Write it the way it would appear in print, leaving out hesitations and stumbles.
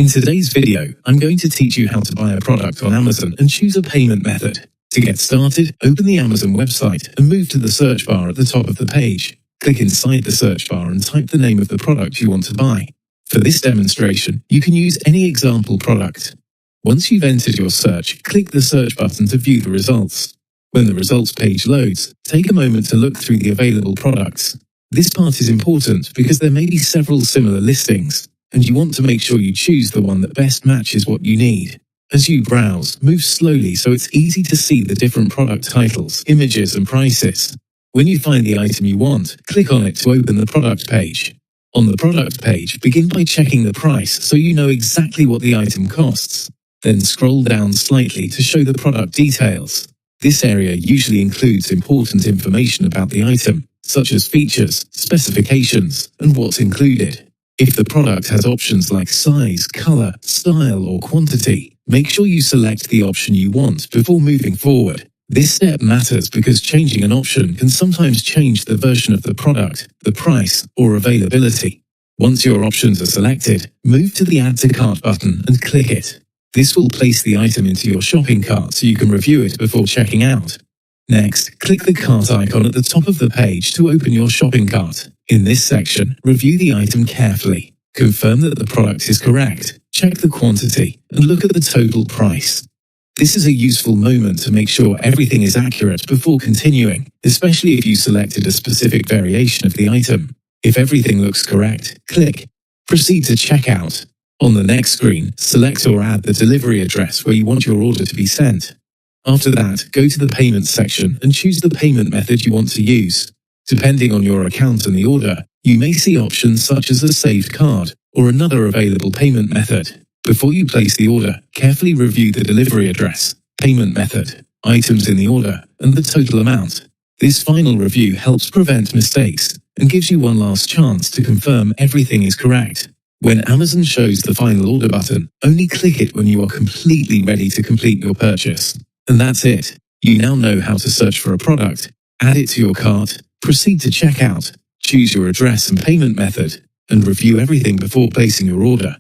In today's video, I'm going to teach you how to buy a product on Amazon and choose a payment method. To get started, open the Amazon website and move to the search bar at the top of the page. Click inside the search bar and type the name of the product you want to buy. For this demonstration, you can use any example product. Once you've entered your search, click the search button to view the results. When the results page loads, take a moment to look through the available products. This part is important because there may be several similar listings, and you want to make sure you choose the one that best matches what you need. As you browse, move slowly so it's easy to see the different product titles, images, and prices. When you find the item you want, click on it to open the product page. On the product page, begin by checking the price so you know exactly what the item costs. Then scroll down slightly to show the product details. This area usually includes important information about the item, such as features, specifications, and what's included. If the product has options like size, color, style, or quantity, make sure you select the option you want before moving forward. This step matters because changing an option can sometimes change the version of the product, the price, or availability. Once your options are selected, move to the Add to Cart button and click it. This will place the item into your shopping cart so you can review it before checking out. Next, click the cart icon at the top of the page to open your shopping cart. In this section, review the item carefully. Confirm that the product is correct, check the quantity, and look at the total price. This is a useful moment to make sure everything is accurate before continuing, especially if you selected a specific variation of the item. If everything looks correct, click Proceed to Checkout. On the next screen, select or add the delivery address where you want your order to be sent. After that, go to the payment section and choose the payment method you want to use. Depending on your account and the order, you may see options such as a saved card or another available payment method. Before you place the order, carefully review the delivery address, payment method, items in the order, and the total amount. This final review helps prevent mistakes and gives you one last chance to confirm everything is correct. When Amazon shows the final order button, only click it when you are completely ready to complete your purchase. And that's it. You now know how to search for a product, add it to your cart, proceed to checkout, choose your address and payment method, and review everything before placing your order.